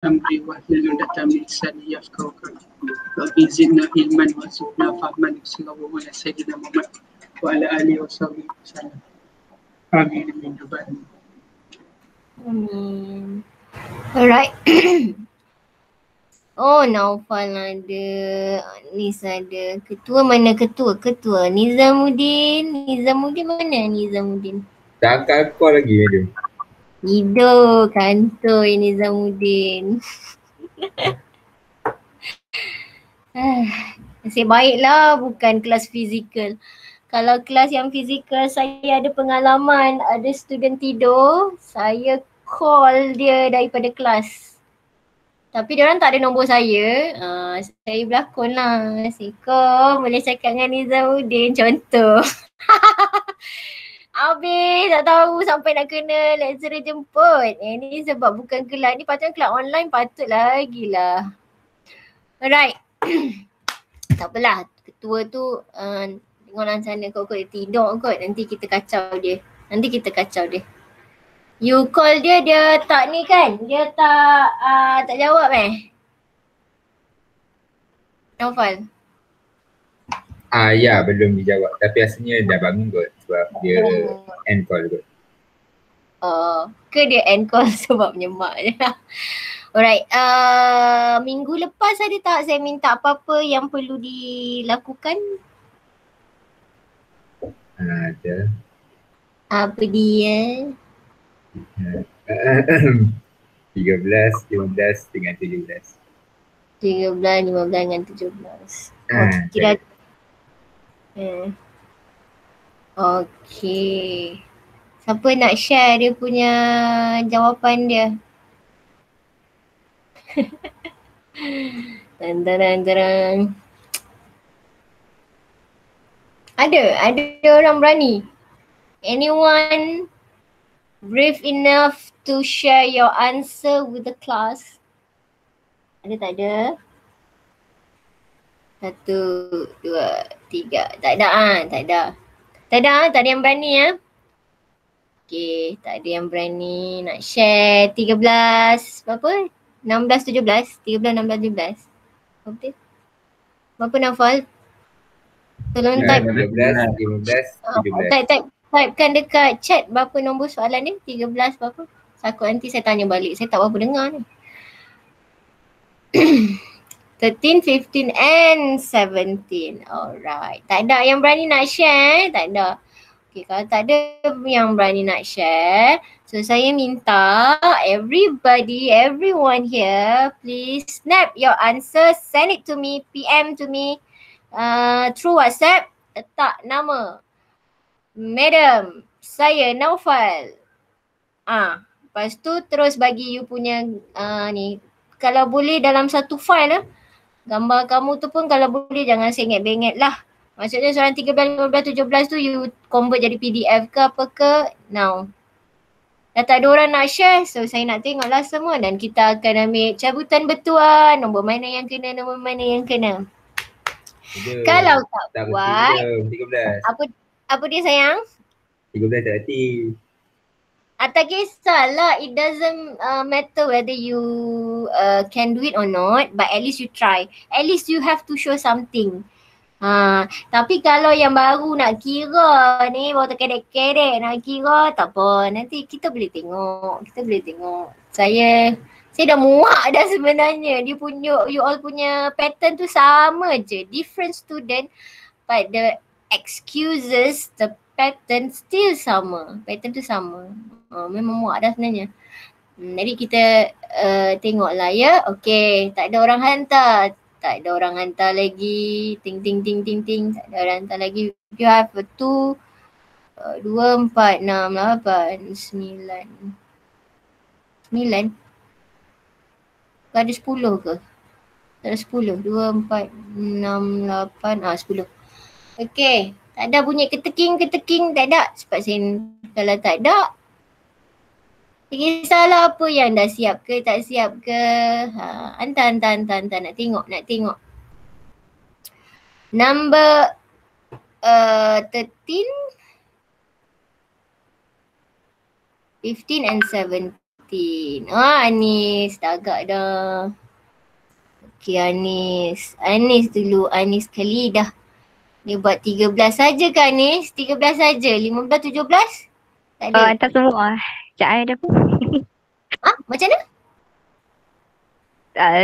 أمري واحلل عقدة من لساني يفقهوا قولي ربي زدنا علما وارزقنا فهما صلى الله على سيدنا محمد وعلى آله وصحبه وسلم آمين من جبال. Alright. Oh, Naufal ada, Anis ada. Ketua mana ketua? Ketua Nizamuddin mana Nizamuddin? Tak angkat call lagi madam. Tidur kantoi Nizamuddin. Nasib baiklah bukan kelas fizikal. Kalau kelas yang fizikal saya ada pengalaman, ada student tidur, saya call dia daripada kelas. Tapi diorang tak ada nombor saya. Saya berlakon lah. Assalamualaikum, boleh cakap dengan Nizamuddin contoh. Habis tak tahu sampai nak kena lecturer jemput. Ni sebab bukan kelas ni, patutnya kelas online patut lagi lah. Alright. Tak apalah, ketua tu tengok dalam sana kot tidur kot. Nanti kita kacau dia. You call dia, dia tak ni kan? Dia tak jawab Naufal? Ya, belum dijawab. Tapi asalnya dah bangun kot sebab dia end call kot. Ke dia end call sebab menyemak je. Alright, minggu lepas ada tak saya minta apa-apa yang perlu dilakukan? Ada. Apa dia? 13, 15 dengan 17. 13, 15 dengan 17. Kira. Okay. Siapa nak share dia punya jawapan dia? Terang. Ada orang berani. Anyone brave enough to share your answer with the class? Ada tak ada? 1, 2, 3. Tak ada. Tak ada yang berani Okay, tak ada yang berani nak share 13 berapa? 16, 17? 13, 16, 17. Apa dia? Berapa Naufal? Tolong type. 15, 17. Typekan dekat chat berapa nombor soalan ni? 13 berapa? Takut nanti saya tanya balik. Saya tak berapa dengar ni. 13, 15 and 17. Alright. Tak ada yang berani nak share? Tak ada. Okay, kalau tak ada yang berani nak share, so saya minta everyone here, please snap your answer, send it to me, PM to me through WhatsApp, letak nama Madam, saya Naufal. Lepas tu terus bagi you punya ni. Kalau boleh dalam satu file gambar kamu tu pun kalau boleh jangan sengit-bengit lah. Maksudnya soalan 13, 15, 17 tu you convert jadi PDF ke apa ke now. Dah tak ada orang nak share, so saya nak tengok lah semua dan kita akan ambil cabutan betuan. Nombor mana yang kena, Kalau tak buat, 13. Apa dia sayang? 13 tak hati. Tak kisahlah, it doesn't matter whether you can do it or not, but at least you try. At least you have to show something. Tapi kalau yang baru nak kira ni, baru terkedek-kedek nak kira, tak apa. Nanti kita boleh tengok. Saya dah muak dah sebenarnya. Dia punya, you all punya pattern tu sama je. Different student, but the excuses, the pattern still sama. Pattern tu sama. Memang muak dah sebenarnya. Jadi kita tengoklah ya. Okay, tak ada orang hantar. Tak ada orang hantar lagi. Ting. Tak ada orang hantar lagi. You have 2, 4, 6, 8, 9. 9? Ada 10 ke? Tak ada 10. 2, 4, 6, 8. 10. Okay. Tak ada bunyi keteking. Tak ada. Sebab saya kalau tak ada, tak kisahlah apa yang dah siap ke tak siap ke. Hantar. Nak tengok. Number 13, 15 and 17. 17. Anis dah agak dah. Okay Anis. Anis dulu. Anis kali dah. Dia buat 13 saja ke Anis? 13 saja. 15, 17? Tak ada. Hantar semua. Sekejap ada pun. Macam mana?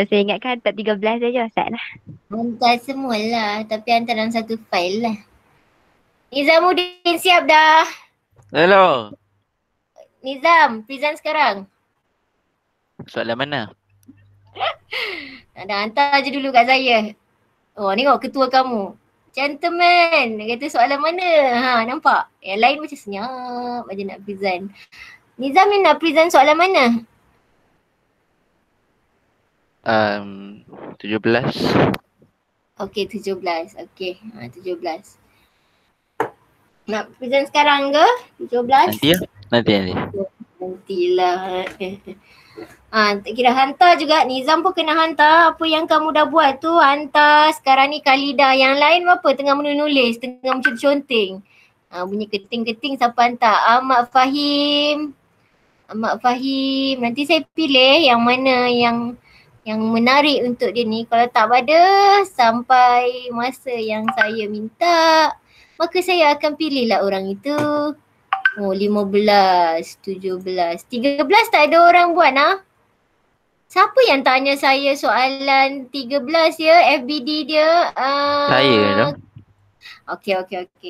Saya ingatkan hantar 13 saja. Set lah. Hantar semualah. Tapi hantar dalam satu file lah. Nizamuddin siap dah. Hello. Nizam, present sekarang. Soalan mana? Dah hantar je dulu kat saya. Oh, tengok ketua kamu. Gentleman, dia kata soalan mana? Nampak? Yang lain macam senyap aja nak present. Nizam ni nak present soalan mana? 17. Okey, 17. Okey, 17. Nak present sekarang ke? 17? Nanti ya? Nanti. Nantilah. Tak kira hantar juga. Nizam pun kena hantar. Apa yang kamu dah buat tu hantar. Sekarang ni Khalidah. Yang lain apa? Tengah menulis. Tengah menconteng. Bunyi keting-keting siapa hantar? Ahmad Fahim. Nanti saya pilih yang mana yang menarik untuk dia ni. Kalau tak pada sampai masa yang saya minta, maka saya akan pilihlah orang itu. 15, 17, 13 tak ada orang buat nah. Siapa yang tanya saya soalan 13 ya, FBD dia? Saya dah. Okey.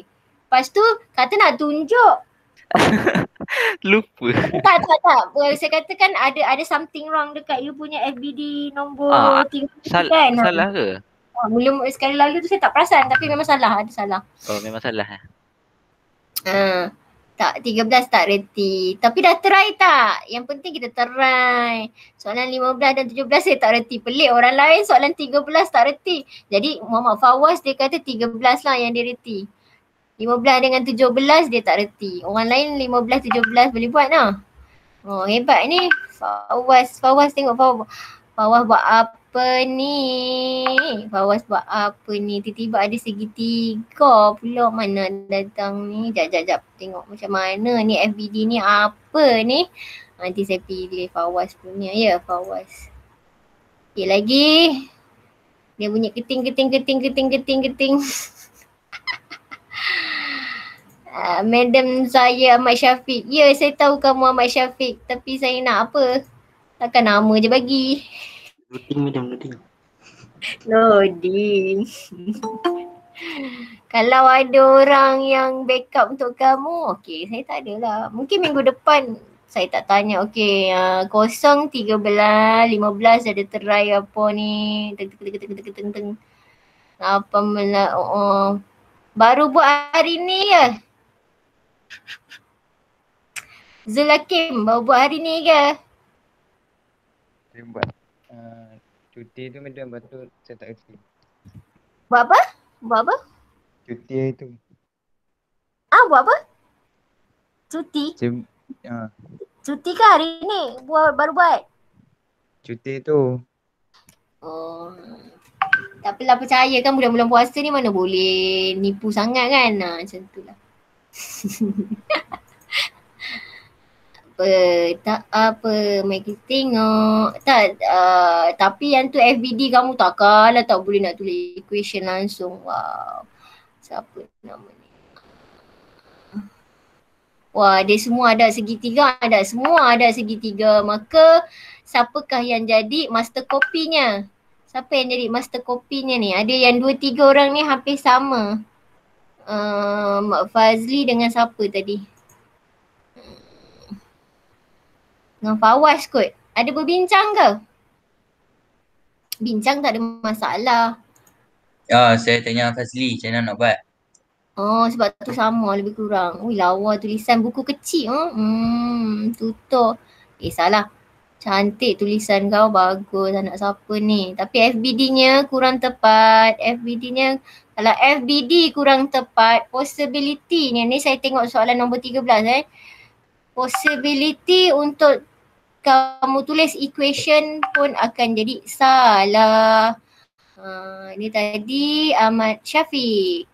Lepas tu kata nak tunjuk. Lupa. Tak. Saya katakan ada something wrong dekat you punya FBD nombor 13 kan? Salah ke? Mula sekali lalu tu saya tak perasan tapi memang salah, ada salah. Oh, memang salah. Tak, 13 tak reti. Tapi dah try tak? Yang penting kita try. Soalan 15 dan 17 saya tak reti. Pelik orang lain soalan 13 tak reti. Jadi Muhammad Fawaz dia kata 13 lah yang dia reti. 15 dengan 17 dia tak reti. Orang lain 15, 17 boleh buat lah. Oh hebat ni. Fawaz tengok Fawaz buat apa ni? Tiba-tiba ada segitiga pula. Mana datang ni? Jap. Tengok macam mana ni FBD ni apa ni? Nanti saya pilih Fawaz punya. Ya Fawaz. Okay lagi. Dia bunyi keting. Madam saya Ahmad Syafiq. Ya saya tahu kamu Ahmad Syafiq. Tapi saya nak apa? Takkan nama je bagi. Loading. Kalau ada orang yang backup untuk kamu, okey saya tak ada lah. Mungkin minggu depan saya tak tanya. Okey, 0, 13, 15 ada try apa ni. Teng. Apa baru buat hari ni ya? Zulakim baru buat hari ni ke? Saya buat cuti tu macam betul saya tak kerti. Buat apa? Cuti tu. Buat apa? Cuti? Cuti ke hari ni? Baru buat? Cuti tu. Oh. Tak apalah percaya kan bulan-bulan puasa ni mana boleh nipu sangat kan. Macam tu lah. Tak apa, mari kita tengok. Tapi yang tu FBD kamu takkanlah tak boleh nak tulis equation langsung. Wow. Siapa nama ni? Wah, dia semua ada segitiga, semua ada segitiga. Maka siapakah yang jadi master copy-nya? Siapa yang jadi master copy-nya ni? Ada yang 2-3 orang ni hampir sama. Mak Fazli dengan siapa tadi? Dengan Fawaz kot. Ada berbincang ke? Bincang tak ada masalah. Saya tanya Fazli macam mana nak buat. Oh sebab tu sama lebih kurang. Ui lawa tulisan buku kecil. Tutup. Salah. Cantik tulisan kau, bagus. Anak siapa ni? Tapi FBD-nya kurang tepat. Kalau FBD kurang tepat, possibility-nya ni saya tengok soalan nombor 13 possibility untuk kamu tulis equation pun akan jadi salah. Ini tadi Ahmad Syafiq.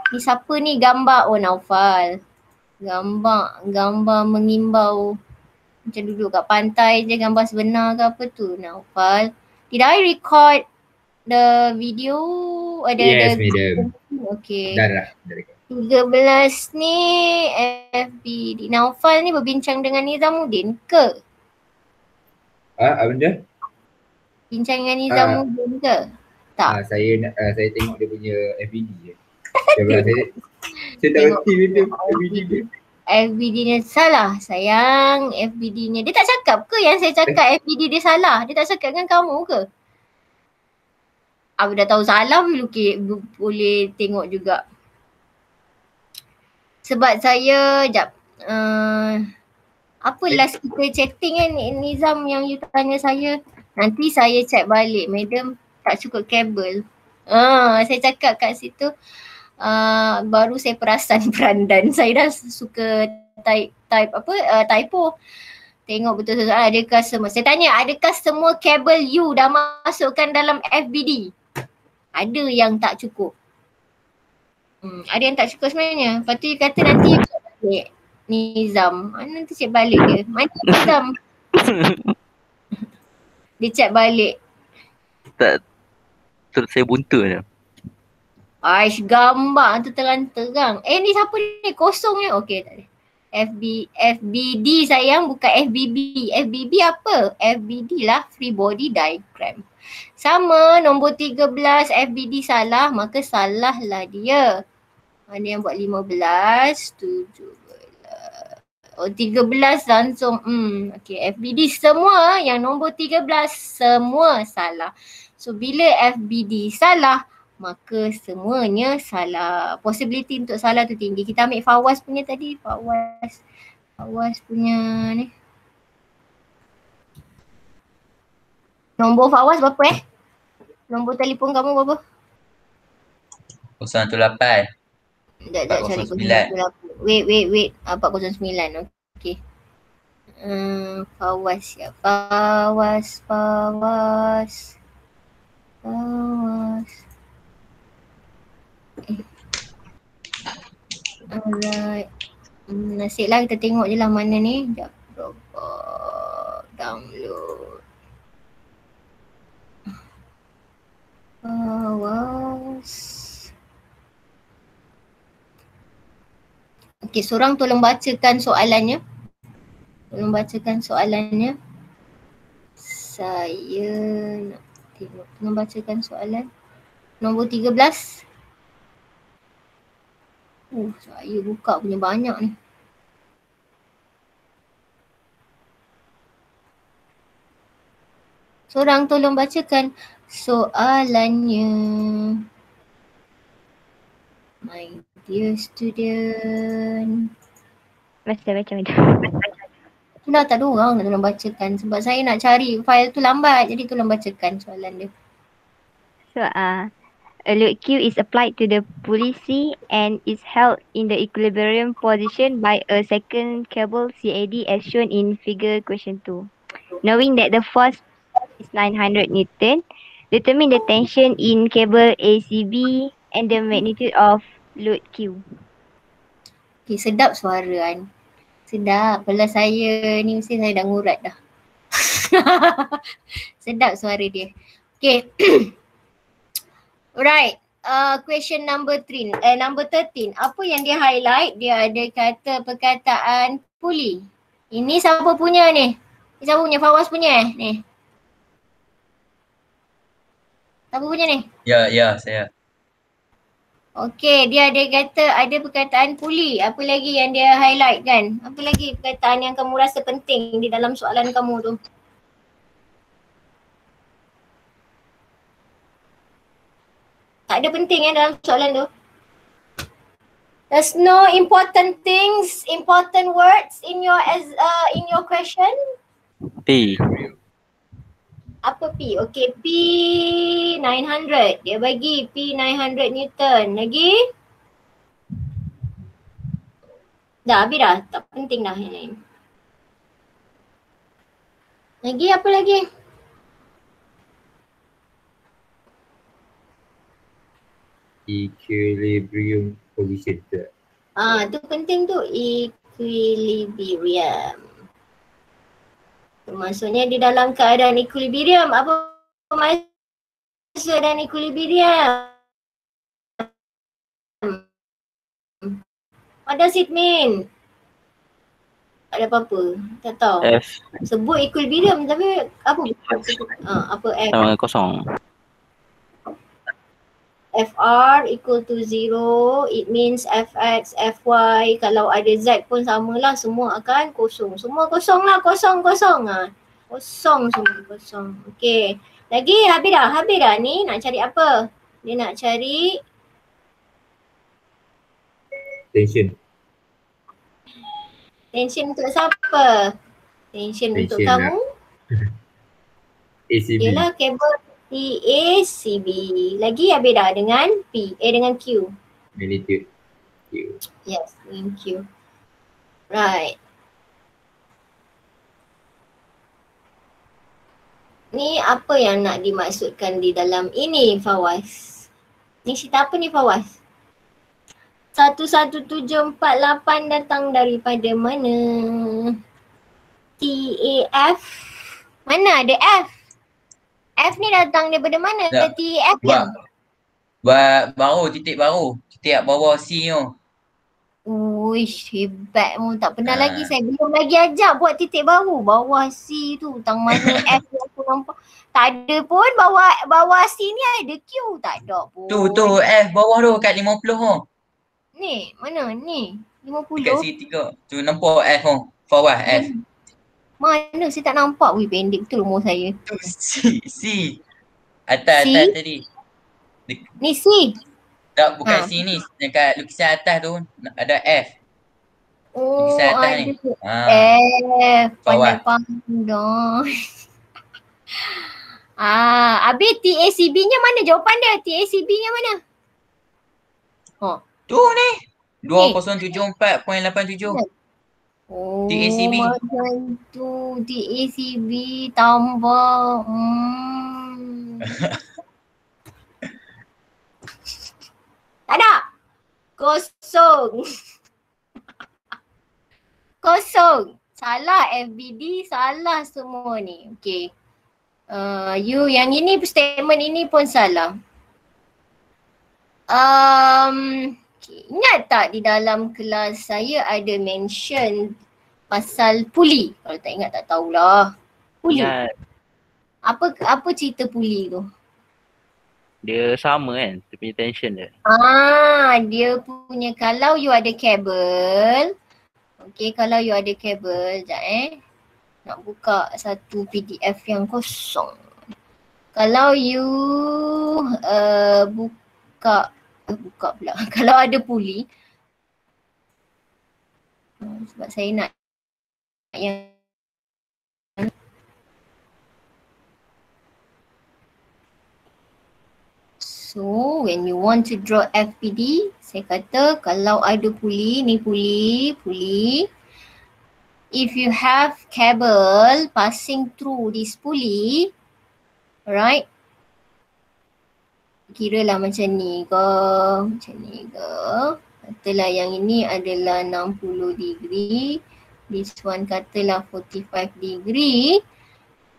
Ni siapa ni gambar? Oh Naufal. Gambar mengimbau. Macam duduk kat pantai je gambar sebenar ke apa tu Naufal. Did I record the video? Yes, madam. Okay. Dah. 13 ni FBD. Naufal ni berbincang dengan Nizamuddin ke? Apa benda? Bincang dengan Nizamuddin ke? Tak. Saya tengok dia punya FBD je. Saya tak reti benda FBD dia. FBD dia salah sayang. FBD nya. Dia tak cakap ke yang saya cakap FBD dia salah? Dia tak cakap dengan kamu ke? Aku dah tahu salah boleh tengok juga. Sebab saya, apa last kita chatting kan Nizam yang you tanya saya. Nanti saya check balik, madam tak cukup kabel. Saya cakap kat situ, baru saya perasan perandan. Saya dah suka typo. Tengok betul-betul adakah semua. Saya tanya, adakah semua kabel you dah masukkan dalam FBD? Ada yang tak cukup. Ada yang tak cukup sebenarnya. Lepas tu you kata nanti you check balik Nizam. Nanti check balik dia. Mana Nizam? Dia check balik. Tak. Terus saya buntu je. Aish, gambar tu terang-terang. Ni siapa ni? Kosong ni? Okey tak ada. FBD sayang, bukan FBB. FBB apa? FBD lah, free body diagram. Sama, nombor 13 FBD salah, maka salah lah dia. Ada yang buat 15, 17. Oh 13 langsung. Okay, FBD semua yang nombor 13 semua salah. So bila FBD salah, maka semuanya salah. Possibility untuk salah tu tinggi. Kita ambil Fawaz punya tadi. Fawaz punya ni. Nombor Fawaz berapa Nombor telefon kamu berapa? 018 Sekejap cari 409. Wait. 409. Okay. Fawaz ya. Fawaz. Alright. Nasiblah kita tengok je lah mana ni. Sekejap. Download. Fawaz. Okay, seorang tolong bacakan soalannya. Saya nak tengok. Tolong bacakan soalan. Nombor 13. Saya buka punya banyak ni. Seorang tolong bacakan soalannya. My dear student. Baca macam. Dah tak ada orang nak tolong bacakan sebab saya nak cari file tu lambat. Jadi tolong bacakan soalan dia. So, a load Q is applied to the pulley and is held in the equilibrium position by a second cable CAD as shown in figure question 2. Knowing that the force is 900 Newton, determine the tension in cable ACB and the magnitude of load Q. Okay, sedap suara kan. Sedap. Kalau saya ni mesti saya dah ngurat dah. Sedap suara dia. Okay. Alright. Question number 13. Apa yang dia highlight? Dia ada kata perkataan pulley. Ini siapa punya ni? Ini siapa punya? Fawaz punya ni? Siapa punya ni? Ya, saya. Okey, dia ada kata ada perkataan pulley. Apa lagi yang dia highlight kan? Apa lagi perkataan yang kamu rasa penting di dalam soalan kamu tu? Tak ada penting dalam soalan tu. There's no important things, important words in your question. P. Apa P? Okey, P 900. Dia bagi P 900 Newton. Lagi? Dah habis dah. Tak penting dah yang lain. Lagi apa lagi? Equilibrium position tu. Tu penting tu. Equilibrium. Maksudnya di dalam keadaan equilibrium. Apa maksud keadaan equilibrium? What does it mean? Ada apa-apa? Tak tahu. F Sebut equilibrium tapi apa? Apa F? sama dengan kosong. Fr equal to 0, it means Fx, Fy, kalau ada Z pun samalah, semua akan kosong. Semua kosong lah, kosong. Kosong semua, kosong. Okay. Lagi habis dah ni nak cari apa? Dia nak cari Tension. tension untuk siapa? Tension untuk Tension kamu? ACB. Ialah kabel TACB. Lagi habis dah dengan dengan Q. Magnitude. Q. Yes, dengan Q. Right. Ni apa yang nak dimaksudkan di dalam ini, Fawaz? Ni cerita apa ni, Fawaz? 11748 datang daripada mana? TAF. Mana ada F? F ni datang daripada mana? Tak. TAF Buat, yang? titik baru. Titik bawah C tu. Uish, hebat mu. Tak pernah Ah. lagi saya. Belum lagi ajak buat titik baru. Bawah C tu. Tang mana F yang aku nampak. Tak ada pun bawah C ni ada Q. Tak ada pun. Tu F bawah tu kat 50 tu. Ni, mana ni? Dekat 50. C3. Tu nampak F tu. Bawah F. Mana saya tak nampak. Wih, pendek betul umur saya. Tu C. Atas C? tadi. Ni C. Tak, bukan Ha. C ni. Dekat lukisan atas tu ada F. Oh, Lukisan atas ada ni. Ha. pandai Bawah. pandang. Habis TACB-nya mana? Jawapan dia TACB-nya mana? Tu ni. 2074.87. Oh, TACB. macam tu. TACB tambah. Tak ada. Kosong. Kosong. Salah FBD, salah semua ni. Okay. You yang ini, statement ini pun salah. Okay. Ingat tak di dalam kelas saya ada mention pasal puli? Kalau tak ingat tak tahulah. Puli. Ingat Apa cerita puli tu? dia sama kan, dia punya tension dia. Dia punya kalau you ada kabel. Okay, kalau you ada kabel, sekejap nak buka satu PDF yang kosong. Kalau you buka pula. Kalau ada puli. Sebab saya nak yang so when you want to draw FPD, saya kata kalau ada puli, ni puli. If you have cable passing through this pulley, right? Kiralah macam ni ke, Katalah yang ini adalah 60 degree. This one katalah 45 degree.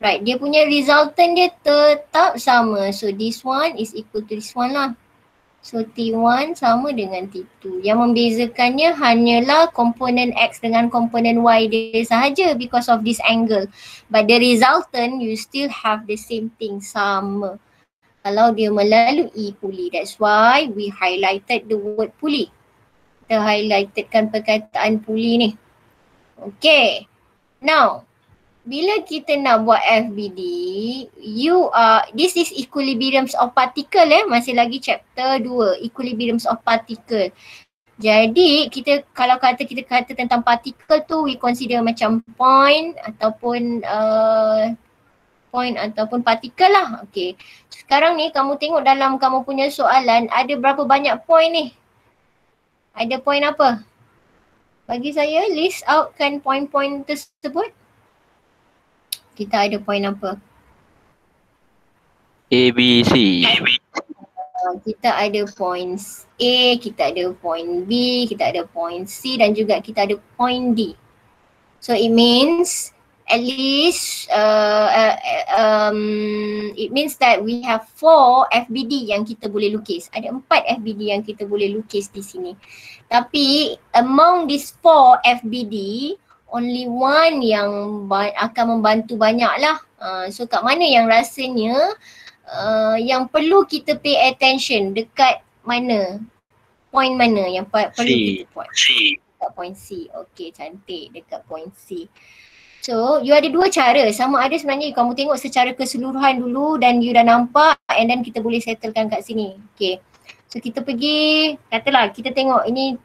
Right, dia punya resultant dia tetap sama. So this one is equal to this one lah. So T1 sama dengan T2. Yang membezakannya hanyalah komponen X dengan komponen Y dia sahaja because of this angle. But the resultant you still have the same thing, sama. Kalau dia melalui puli. That's why we highlighted the word puli. Kita highlightedkan perkataan puli ni. Okay. Now, bila kita nak buat FBD, this is equilibriums of particle masih lagi chapter 2, equilibriums of particle. Jadi kalau kita kata tentang particle tu, we consider macam point ataupun particle lah. Okay. Sekarang ni kamu tengok dalam kamu punya soalan, ada berapa banyak point ni? Ada point apa? Bagi saya list outkan point-point tersebut. Kita ada point apa? A, B, C. Kita ada point A, kita ada point B, kita ada point C dan juga kita ada point D. So it means at least it means that we have 4 FBD yang kita boleh lukis. Ada 4 FBD yang kita boleh lukis di sini. Tapi among these 4 FBD, only one yang akan membantu banyak lah. So kat mana yang rasanya yang perlu kita pay attention, dekat mana? Point mana yang perlu kita buat? Dekat point C. Okay, cantik, dekat point C. So you ada 2 cara, sama ada sebenarnya kamu tengok secara keseluruhan dulu dan you dah nampak and then kita boleh settlekan kat sini. Okay, so kita pergi, katalah kita tengok ini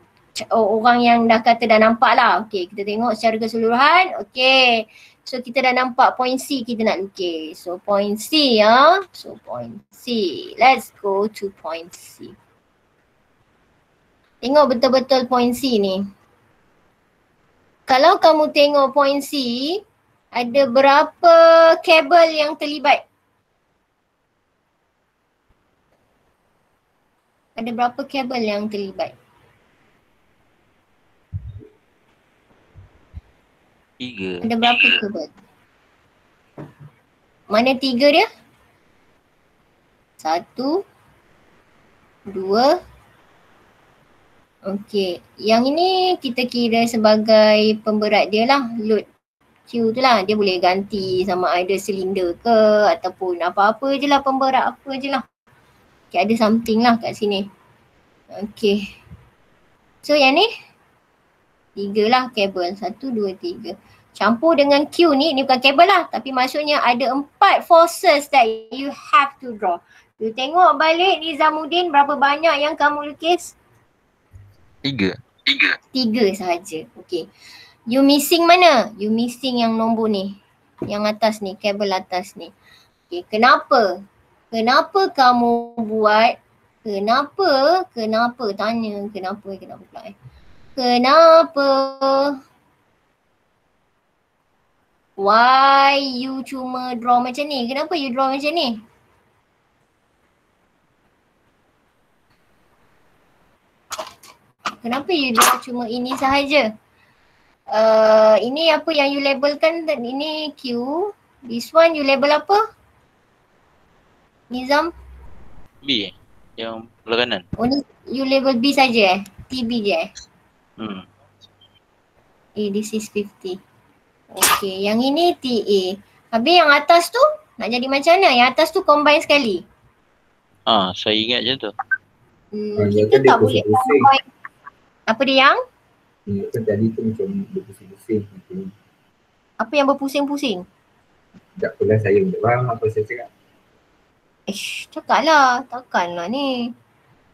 orang yang dah kata dah nampak lah. Okay, kita tengok secara keseluruhan. Okay, so kita dah nampak point C kita nak lukis. So point C ya. So point C. Let's go to point C. Tengok betul-betul point C ni. Kalau kamu tengok point C, ada berapa kabel yang terlibat? Ada berapa kabel yang terlibat? 3. Ada berapa kabel? Mana 3 dia? 1, 2. Okey, yang ini kita kira sebagai pemberat dia lah, load Q tu lah. Dia boleh ganti sama ada silinder ke ataupun apa-apa je lah, pemberat apa je lah. Okay, ada something lah kat sini. Okey. So yang ni 3 lah kabel, 1, 2, 3. Campur dengan Q ni bukan kabel lah, tapi maksudnya ada 4 forces that you have to draw. You tengok balik Nizamuddin, berapa banyak yang kamu lukis? 3. 3 sahaja. Okay. You missing mana? You missing yang nombor ni. Yang atas ni, kabel atas ni. Okay, kenapa? Kenapa kamu buat? Kenapa? Tanya kenapa pula Kenapa? Why you cuma draw macam ni? Kenapa you draw macam ni? Kenapa you draw cuma ini sahaja? Ini apa yang you labelkan? Ini Q. This one you label apa? Nizam? B yang belah kanan. Oh ni you label B saja TB je this is 50. Okay, yang ini TA. Habis yang atas tu nak jadi macam mana? Yang atas tu combine sekali. Saya ingat je tu. Kita tak boleh combine. Apa dia yang? Kan tadi tu macam berpusing-pusing. Apa yang berpusing-pusing? Tak apalah, saya tak faham apa saya cakap. Cakap lah. Takkanlah ni.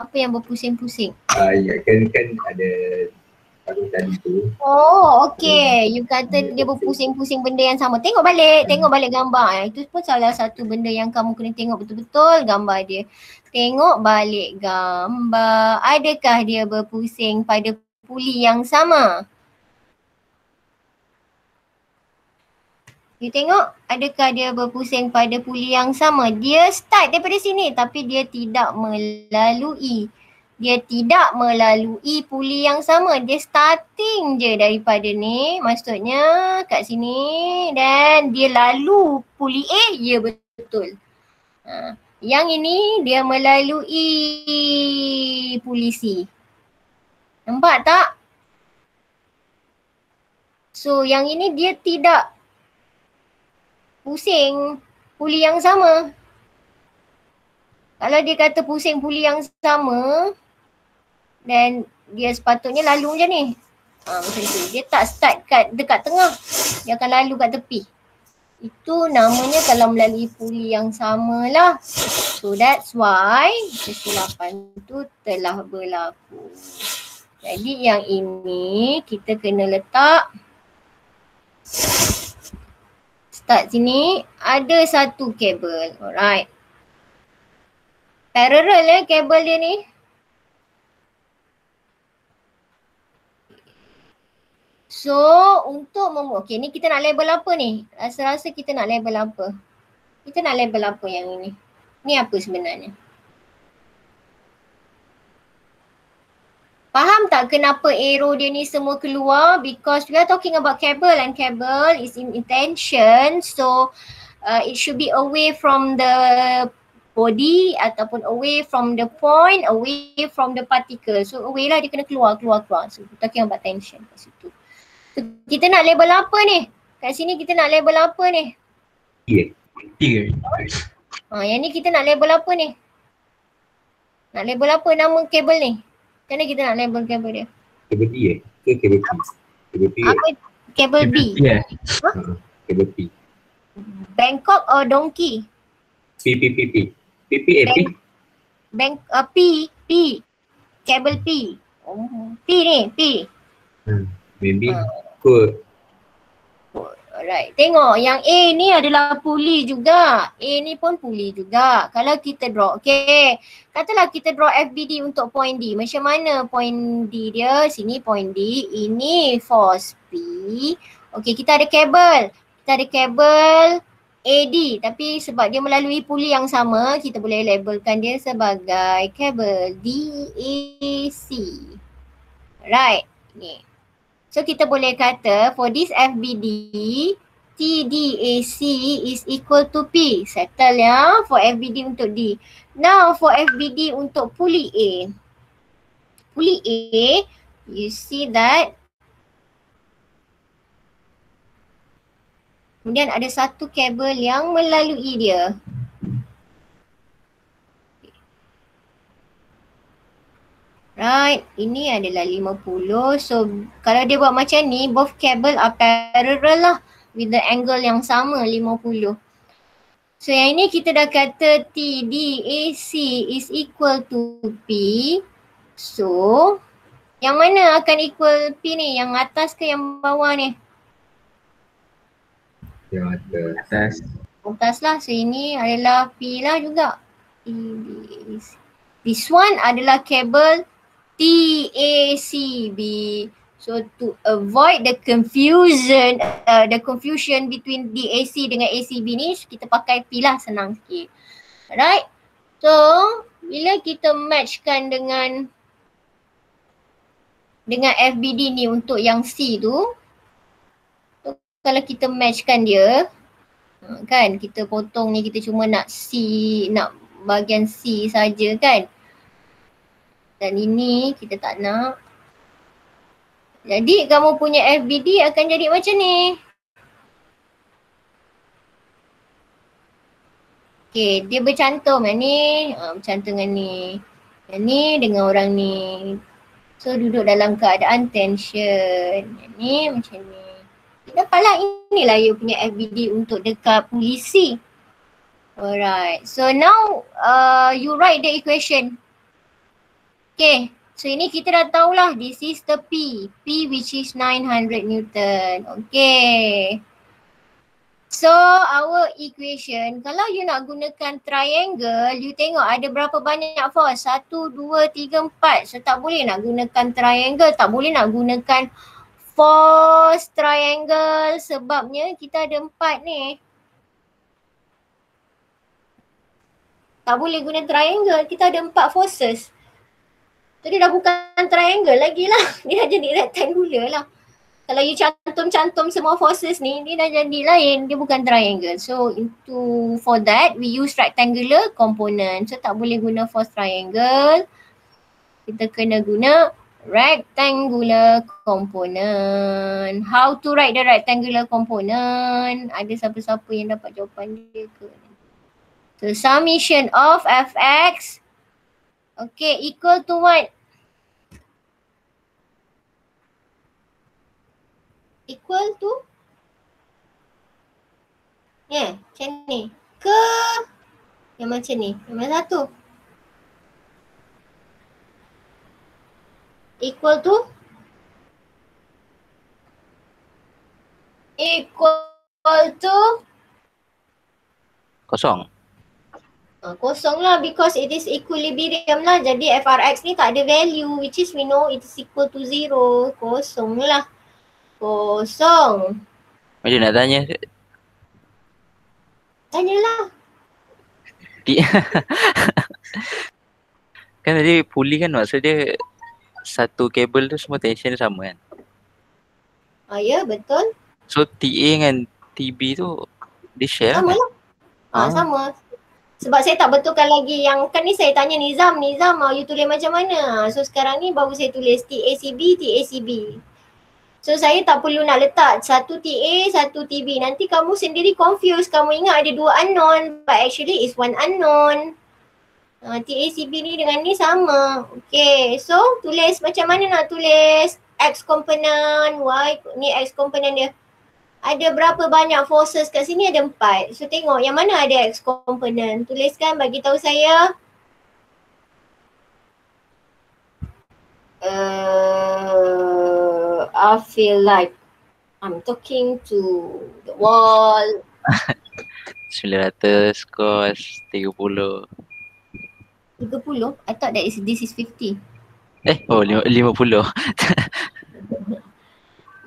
Apa yang berpusing-pusing? Ya kan ada paruh tadi tu. Oh, okay. You kata dia berpusing-pusing benda yang sama. Tengok balik gambar. Itu pun salah satu benda yang kamu kena tengok betul-betul gambar dia. Tengok balik gambar. Adakah dia berpusing pada puli yang sama? You tengok, adakah dia berpusing pada puli yang sama? Dia start daripada sini tapi dia tidak melalui. Dia tidak melalui puli yang sama. Dia starting je daripada ni. Maksudnya kat sini dan dia lalu puli A. Ya betul. Yang ini dia melalui puli C. Nampak tak? So yang ini dia tidak pusing puli yang sama. Kalau dia kata pusing puli yang sama dan dia sepatutnya lalu je ni. Macam tu. Dia tak start dekat tengah. Dia akan lalu kat tepi. Itu namanya kalau melalui puli yang sama lah. So that's why kesilapan tu telah berlaku. Jadi yang ini kita kena letak. Start sini ada satu kabel. Alright. Parallel kabel dia ni. So untuk okay, ni kita nak label apa ni? Rasa-rasa kita nak label apa? Kita nak label apa yang ini? Ni apa sebenarnya? Faham tak kenapa arrow dia ni semua keluar? Because we are talking about cable and cable is in intention. So it should be away from the body ataupun away from the point, away from the particle. So away lah, dia kena keluar. So we're talking about tension kat situ. So kita nak label apa ni? Kat sini kita nak label apa ni? Tiga. Yang ni kita nak label apa ni? Nak label apa nama kabel ni? Macam mana kita nak label kabel dia? Kabel D ke kabel P? Kabel P Apa kabel B? Ya. Kabel P. Bangkok or donkey? P. P. Kabel P. P ni, P. Maybe kot. Alright, tengok yang A ni adalah puli juga. A ni pun puli juga. Kalau kita draw, okay. Katalah kita draw FBD untuk point D. Macam mana point D dia? Sini point D. Ini force P. Okay, kita ada kabel. Kita ada kabel AD. Tapi sebab dia melalui puli yang sama, kita boleh labelkan dia sebagai kabel DAC. Right, ni. So kita boleh kata for this FBD, TDAC is equal to P. Settle ya for FBD untuk D. Now for FBD untuk puli A. Puli A, you see that kemudian ada satu kabel yang melalui dia. Right, ini adalah 50. So kalau dia buat macam ni, both cable are parallel lah with the angle yang sama 50. So yang ini kita dah kata TDAC is equal to P. So yang mana akan equal P ni? Yang atas ke yang bawah ni? Yang atas. Atas lah. So ini adalah P lah juga. TDAC. This one adalah kabel TACB. So to avoid the confusion between DAC dengan ACB ni, kita pakai P lah, senang sikit. Alright. So bila kita matchkan dengan FBD ni untuk yang C tu, kalau kita matchkan dia, kan kita potong ni, kita cuma nak C, nak bahagian C saja kan. Dan ini kita tak nak. Jadi kamu punya FBD akan jadi macam ni. Okay, dia bercantum yang ni, bercantum dengan ni. Yang ni dengan orang ni. So duduk dalam keadaan tension. Yang ni macam ni. Dapatlah, inilah you punya FBD untuk dekat polisi. Alright, so now you write the equation. Okay, so ini kita dah tahulah this is the P. P which is 900 Newton. Okay. So our equation, kalau you nak gunakan triangle, you tengok ada berapa banyak force. 1, 2, 3, 4. So tak boleh nak gunakan triangle, tak boleh nak gunakan force triangle sebabnya kita ada 4 ni. Tak boleh guna triangle, kita ada 4 forces. So dia dah bukan triangle lagi lah. Dia dah jadi rectangular lah. Kalau you cantum-cantum semua forces ni, dia dah jadi lain. Dia bukan triangle. So for that, we use rectangular component. So tak boleh guna force triangle. Kita kena guna rectangular component. How to write the rectangular component? Ada siapa-siapa yang dapat jawapan dia ke? So summation of fx, okay, equal to what? Equal to? Macam ni. Ke yang macam ni. Yang satu. Equal to? Equal to? Kosong. Kosong lah because it is equilibrium lah. Jadi FRX ni tak ada value which is we know it is equal to 0. Kosong lah. Kosong. Macam nak tanya? Tanyalah. Kan tadi puli kan maksud dia satu kabel tu semua tension dia sama kan? Ya, betul. So TA dengan TB tu dia share Sama kan? lah. Sama. Sebab saya tak betulkan lagi yang kan ni saya tanya Nizam you tulis macam mana? So sekarang ni baru saya tulis TACB. So saya tak perlu nak letak satu TA, satu TB. Nanti kamu sendiri confuse. Kamu ingat ada dua unknown but actually is one unknown. TACB ni dengan ni sama. Okay, so tulis macam mana nak tulis X komponen, Y ni X komponen dia. Ada berapa banyak forces kat sini? Ada 4. So tengok yang mana ada X komponen. Tuliskan, bagi tahu saya. I feel like I'm talking to the wall. 900 cos 30. 30? I thought this is 50. 50.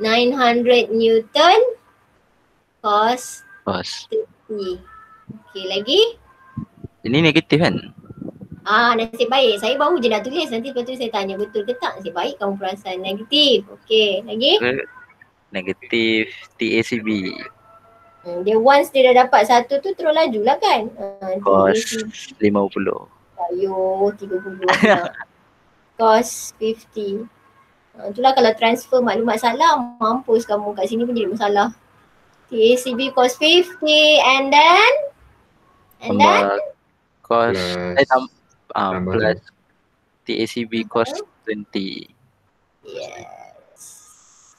900 Newton cos Cos. 30. Okay, lagi? Ini negatif kan? Nasib baik. Saya baru je nak tulis. Nanti lepas tu saya tanya betul ke tak. Nasib baik kamu perasan negatif. Okay, lagi? Negatif TACB. Dia once dia dah dapat satu tu terus laju lah kan? Cos 50. Ayo, 30 pula. Cos 50. Itulah kalau transfer maklumat salah, mampus kamu kat sini pun jadi masalah. TACB cos 50 and then Cos tambah plus TACB cos 20. yes,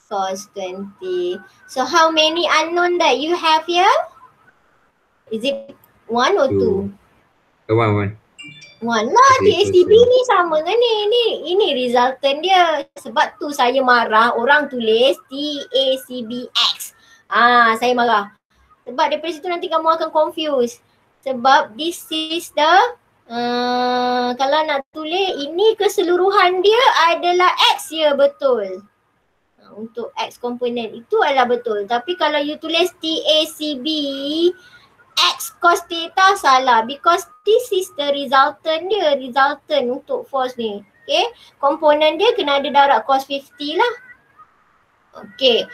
cos 20. So how many unknown that you have here? Is it 1 or 2? One. One lah, Okay, TACB so- ni sama dengan ni. Ini resultant dia. Sebab tu saya marah orang tulis TACBX. Saya marah. Sebab daripada situ nanti kamu akan confuse. Sebab this is the kalau nak tulis ini keseluruhan dia adalah X ya, betul. Untuk X komponen itu adalah betul. Tapi kalau you tulis TACB X cos theta salah because this is the resultant dia, resultant untuk force ni. Okay, komponen dia kena ada darab cos 50 lah. Okay,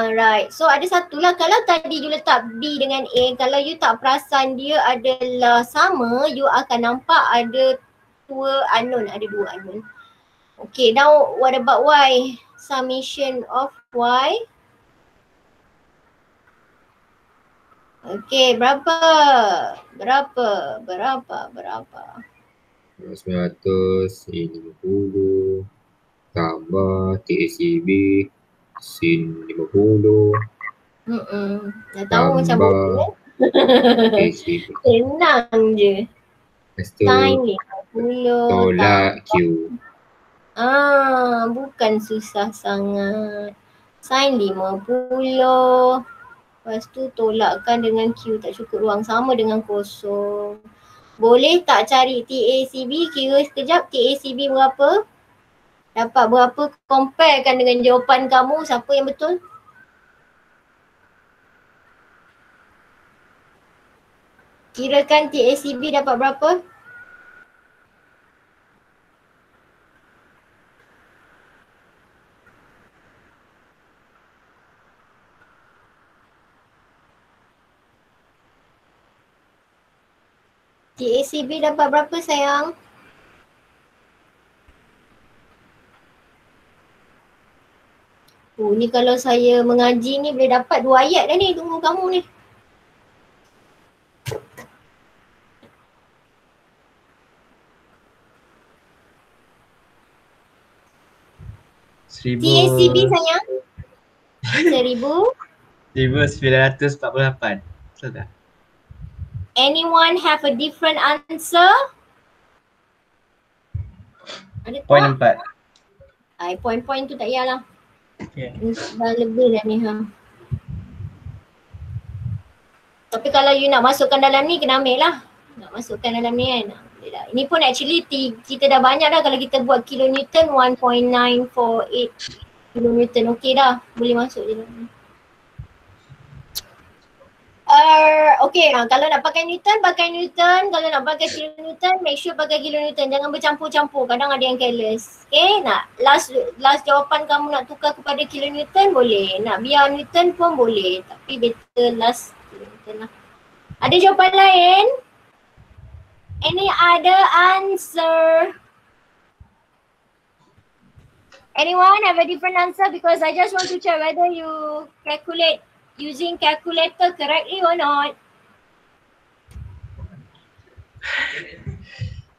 right. So ada satu lah, kalau tadi you letak B dengan A, kalau you tak perasan dia adalah sama, you akan nampak ada dua unknown. Okay, now what about Y? Summation of Y. Okay, berapa? 950 tambah TACB sin 50 Dah tahu macam tambah mana. TACB. Senang je. Lepas tu Sin 50. tolak Q. Bukan susah sangat. Sin 50. Lepas tu tolakkan dengan Q, tak cukup ruang, sama dengan kosong. Boleh tak cari TACB, kira sekejap TACB berapa? Dapat berapa, comparekan dengan jawapan kamu, siapa yang betul? Kirakan TACB dapat berapa? TACB dapat berapa sayang? Ni kalau saya mengaji ni boleh dapat 2 ayat dah ni, tunggu kamu ni. TACB sayang? 1948. Betul tak? Anyone have a different answer? Ada Point tak? 4. Point-point tu tak payahlah. Okay. Dah lebih dah ni Tapi kalau you nak masukkan dalam ni, kena ambil lah. Nak masukkan dalam ni kan. Boleh lah. Ini pun actually kita dah banyak dah kalau kita buat kilonewton 1.948 kilonewton. Okey dah. Boleh masuk je dalam ni. Okay, kalau nak pakai Newton, pakai Newton. Kalau nak pakai kilonewton, make sure pakai kilonewton. Jangan bercampur-campur. Kadang ada yang careless. Okay, nak last jawapan kamu nak tukar kepada kilonewton boleh. Nak biar Newton pun boleh. Tapi better last kilonewton lah. Ada jawapan lain? Any other answer? Anyone have a different answer? Because I just want to check whether you calculate using calculator correctly or not.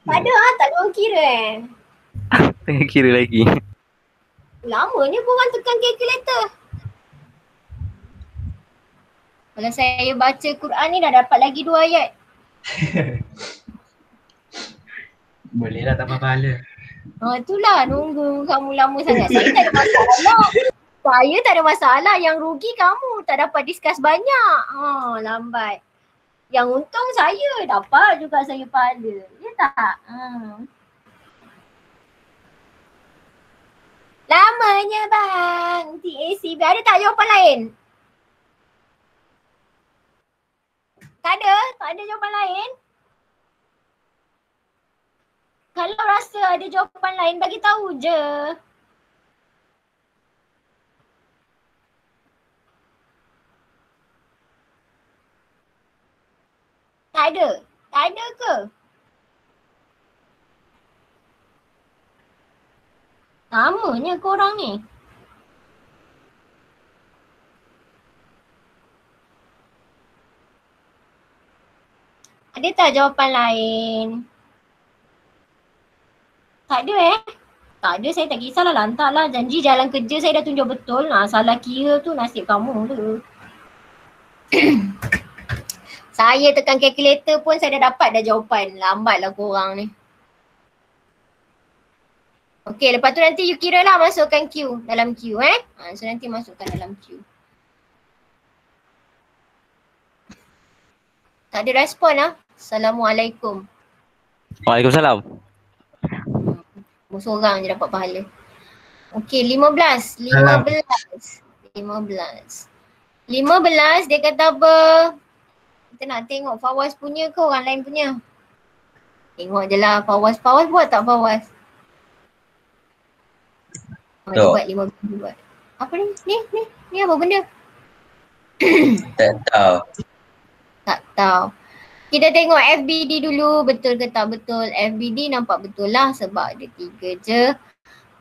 Tak ada tak ada orang kira Tengah kira lagi. Lamanya pun orang tekan calculator. Kalau saya baca Quran ni dah dapat lagi 2 ayat. Boleh lah tambah pahala. Itulah nunggu kamu lama sangat. Saya tak ada masalah. Saya tak ada masalah. Yang rugi kamu tak dapat discuss banyak. Lambat. Yang untung saya dapat juga saya pahala. Ya tak? Lamanya bang. TACB. Ada tak jawapan lain? Tak ada? Tak ada jawapan lain? Kalau rasa ada jawapan lain, bagi tahu je. Tak ada? Tak ada ke? Samanya korang ni. Ada tak jawapan lain? Tak ada Tak ada, saya tak kisahlah, lantak lah. Janji jalan kerja saya dah tunjuk betul. Salah kira tu nasib kamu tu. Saya tekan calculator pun saya dah dapat dah jawapan. Lambatlah korang ni. Okay, lepas tu nanti you kira lah masukkan queue, dalam queue So nanti masukkan dalam queue. Tak ada respon lah. Assalamualaikum. Waalaikumsalam. Seorang je dapat pahala. Okay, 15 dia kata apa? Kita nak tengok Fawaz punya ke orang lain punya? Tengok je lah Fawaz buat tak Fawaz? Dia buat 15 buat. Apa ni? Ni apa benda? Tak tahu. Kita tengok FBD dulu, betul ke tak betul. FBD nampak betul lah sebab ada 3 je.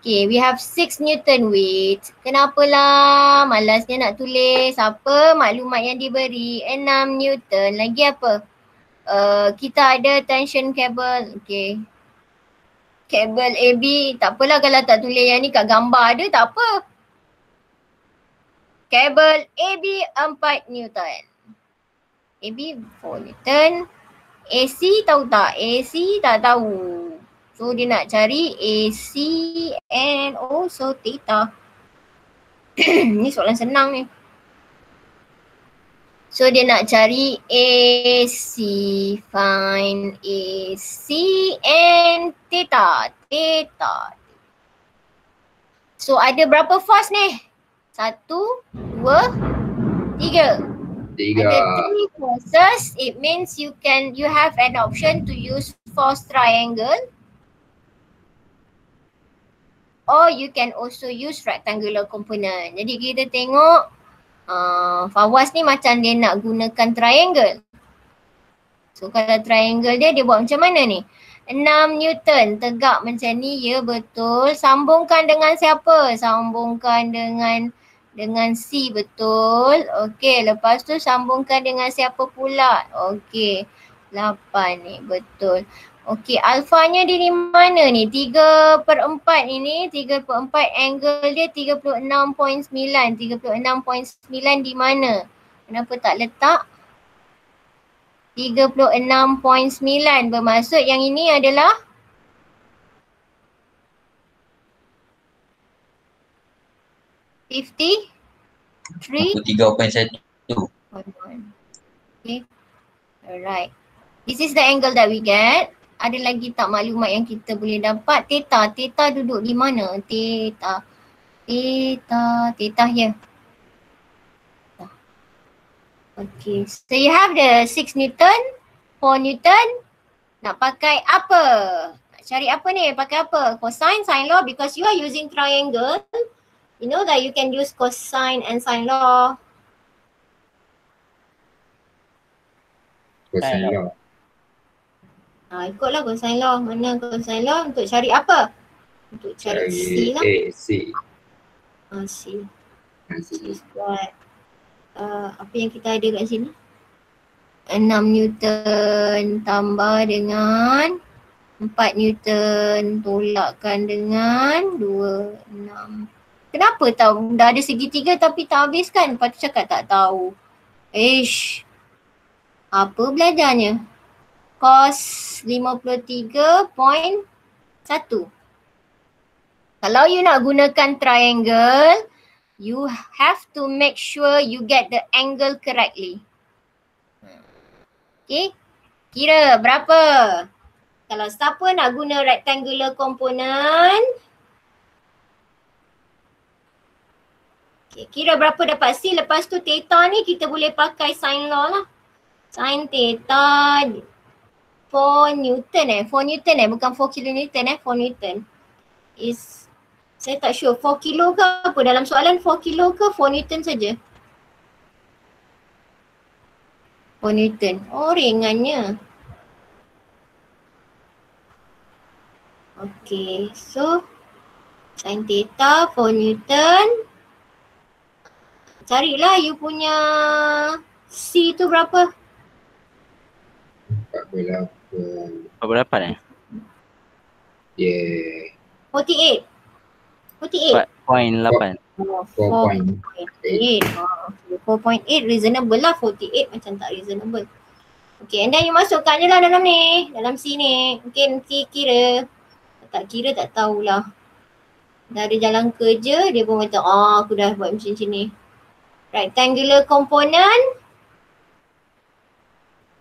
Okay, we have 6 Newton weight. Kenapalah malasnya nak tulis apa maklumat yang diberi. 6 Newton. Lagi apa? Kita ada tension cable. Okay. Kabel AB. Tak apalah kalau tak tulis yang ni kat gambar ada, tak apa. Kabel AB 4 Newton. AB 4 Newton. AC tahu tak? AC tak tahu. So dia nak cari AC and also theta. Ni soalan senang ni. So dia nak cari AC, find AC and theta. So ada berapa force ni? 1, 2, 3. Ada 3 forces. It means you have an option to use force triangle. Or you can also use rectangular component. Jadi kita tengok Fawaz ni macam dia nak gunakan triangle. So kalau triangle dia buat macam mana ni? 6 Newton tegak macam ni, ya betul. Sambungkan dengan siapa? Sambungkan dengan C, betul. Okey, lepas tu sambungkan dengan siapa pula? Okey, 8 ni, betul. Okey, alfanya dia di mana ni? 3/4 ini, 3/4 angle dia 36.9. 36.9 di mana? Kenapa tak letak? 36.9 bermaksud yang ini adalah $53.1. Okay. Alright. This is the angle that we get. Ada lagi tak maklumat yang kita boleh dapat? Theta. Theta duduk di mana? Theta ya. Okay, so you have the 6 Newton, 4 Newton. Nak pakai apa? Nak cari apa ni? Pakai apa? Cosine, sine law, because you are using triangle. You know that you can use cosine and sine law. Cosine law. Ikutlah cosine law. Mana cosine law? Untuk cari apa? Untuk cari C lah. C. C. C. C squared. Apa yang kita ada kat sini? 6 Newton tambah dengan 4 Newton tolakkan dengan 2, 6. Kenapa tahu? Dah ada segitiga tapi tak habis kan? Lepas tu cakap tak tahu. Apa belajarnya? Cos 53.1. Kalau you nak gunakan triangle, you have to make sure you get the angle correctly. Okay, kira berapa? Kalau siapa nak guna rectangular component, okay, kira berapa dapat C. Lepas tu theta ni kita boleh pakai sine law lah. Sin theta 4 Newton 4 Newton bukan 4 kilonewton 4 Newton is, saya tak sure 4 kilo ke apa, dalam soalan 4 kilo ke 4 Newton saja? 4 Newton. Oh, ringannya. Okay, so sin theta 4 Newton. Carilah you punya C tu berapa? 48. Berapa dapat Yeah. 48. 4.8. 4.8. 4.8 reasonable lah, 48 macam tak reasonable. Okay, and then you masukkan je lah dalam ni, dalam C ni. Mungkin kira, tak kira tak tahulah. Dah ada jalan kerja, dia pun kata, aku dah buat macam ni. Rectangular component.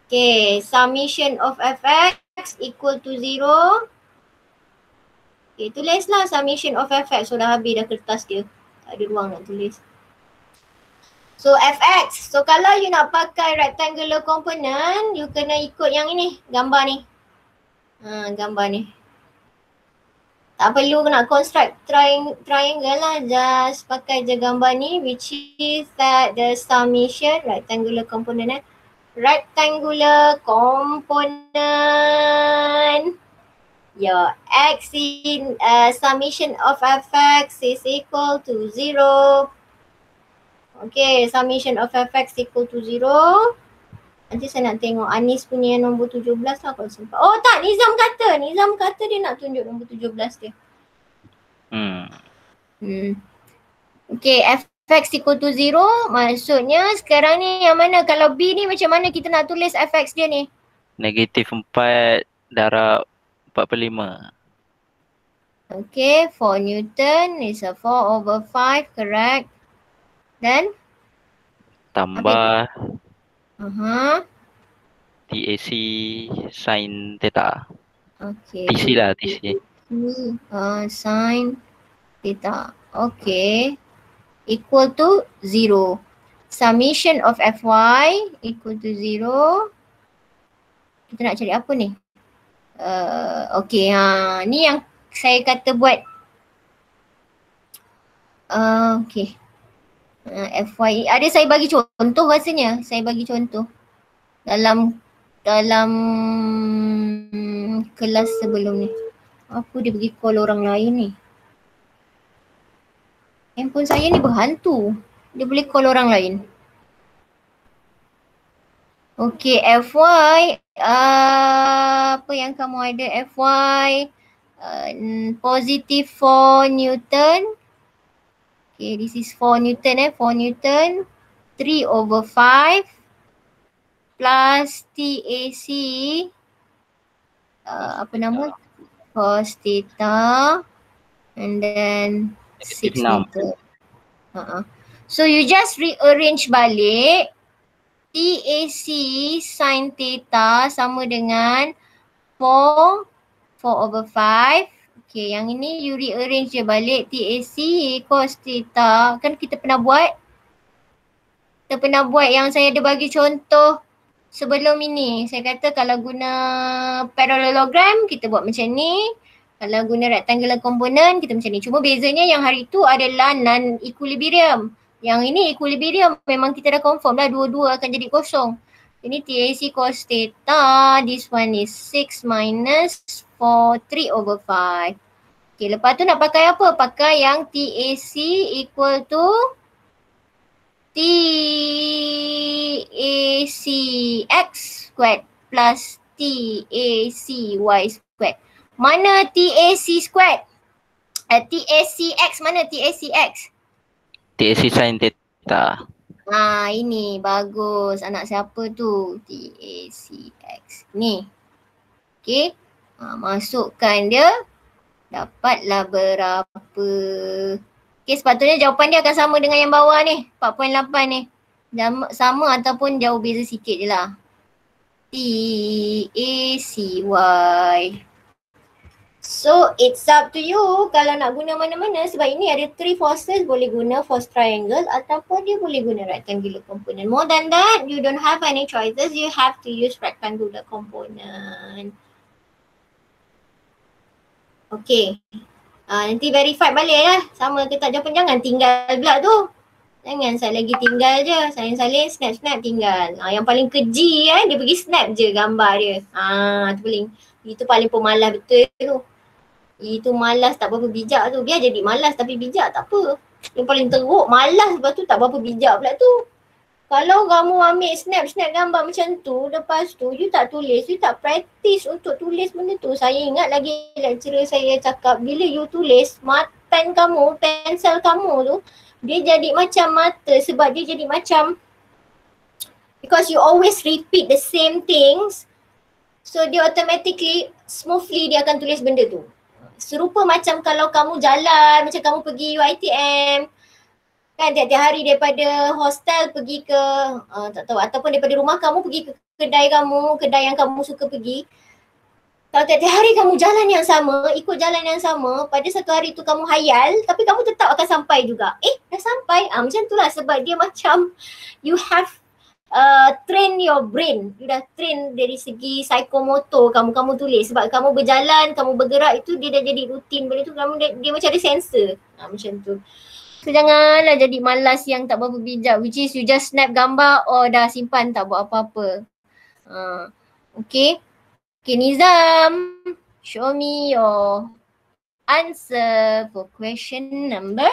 Okay, summation of fx equal to 0. Okay, tulislah summation of fx. So dah habis dah kertas dia. Tak ada ruang nak tulis. So fx. So kalau you nak pakai rectangular component, you kena ikut yang ini, gambar ni. Gambar ni. Tak perlu nak construct triangle lah. Just pakai je gambar ni, which is that the summation rectangular component. Rectangular component. Your x in summation of fx is equal to 0. Okay, summation of fx equal to 0. Nanti saya nak tengok Anis punya nombor 17 lah kalau sempat. Oh tak, Nizam kata dia nak tunjuk nombor 17 dia. Okay, fx equal to 0 maksudnya sekarang ni yang mana? Kalau B ni macam mana kita nak tulis fx dia ni? Negatif 4 darab 45. Okay, 4 Newton is a 4/5, correct? Then? Tambah TAC sin theta. Okay. TC lah, TC. Sin theta. Okay. Equal to 0. Summation of fy equal to 0. Kita nak cari apa ni? Okay, ni yang saya kata buat. Okay. Fy, ada saya bagi contoh rasanya. Saya bagi contoh. Dalam kelas sebelum ni. Apa dia bagi call orang lain ni? Handphone saya ni berhantu. Dia boleh call orang lain. Okay, Fy. Apa yang kamu ada? Fy. Positive 4 Newton. Okay, this is 4 Newton 4 Newton. 3/5 plus TAC. Apa nama? Cos theta. And then 6 Newton. So you just rearrange balik. TAC sin theta sama dengan 4/5. Okay, yang ini you rearrange je balik. TAC cos theta. Kan kita pernah buat. Kita pernah buat yang saya ada bagi contoh sebelum ini. Saya kata kalau guna parallelogram kita buat macam ni. Kalau guna rectangular component kita macam ni. Cuma bezanya yang hari tu adalah non-equilibrium. Yang ini equilibrium, memang kita dah confirm lah dua-dua akan jadi kosong. Ini TAC cos theta, this one is 6 minus 4, 3/5. Okay, lepas tu nak pakai apa? Pakai yang TAC equal to TAC x squared plus TAC y squared. Mana TAC squared? TAC x mana TAC x? TAC sin theta. Ini bagus. Anak siapa tu? TAC x. Ni. Okay. Masukkan dia. Dapatlah berapa. Okay, sepatutnya jawapan dia akan sama dengan yang bawah ni. 4.8 ni. Sama ataupun jauh beza sikit je lah. TACY. So it's up to you kalau nak guna mana-mana sebab ini ada 3 forces, boleh guna force triangle ataupun dia boleh guna rectangular component. More than that, you don't have any choices, you have to use rectangular component. Okay. Nanti verify balik lah sama ke tak, jangan tinggal pula tu. Jangan saya lagi tinggal je, salin-salin snap-snap tinggal. Yang paling keji dia pergi snap je gambar dia. Itu paling pemalas betul tu. Itu malas tak berapa bijak tu. Biar jadi malas tapi bijak tak apa. Yang paling teruk malas lepas tu tak berapa bijak pula tu. Kalau kamu ambil snap gambar macam tu, lepas tu you tak tulis, you tak practice untuk tulis benda tu. Saya ingat lagi lecturer saya cakap bila you tulis, pen kamu, pensel kamu tu, dia jadi macam mata sebab dia jadi macam, because you always repeat the same things, so dia automatically, smoothly dia akan tulis benda tu. Serupa macam kalau kamu jalan, macam kamu pergi UiTM, kan tiap-tiap hari daripada hostel pergi ke, tak tahu, ataupun daripada rumah kamu pergi ke kedai kamu, kedai yang kamu suka pergi. Kalau tiap-tiap hari kamu jalan yang sama, ikut jalan yang sama, pada satu hari tu kamu hayal, tapi kamu tetap akan sampai juga. Dah sampai, macam tu lah sebab dia macam you have train your brain. You dah train dari segi psikomotor kamu tulis. Sebab kamu berjalan, kamu bergerak itu dia dah jadi rutin benda tu. Dia macam ada sensor. Macam tu. So janganlah jadi malas yang tak berapa bijak. Which is you just snap gambar, dah simpan tak buat apa-apa. Okay. Okay Nizam, show me your answer for question number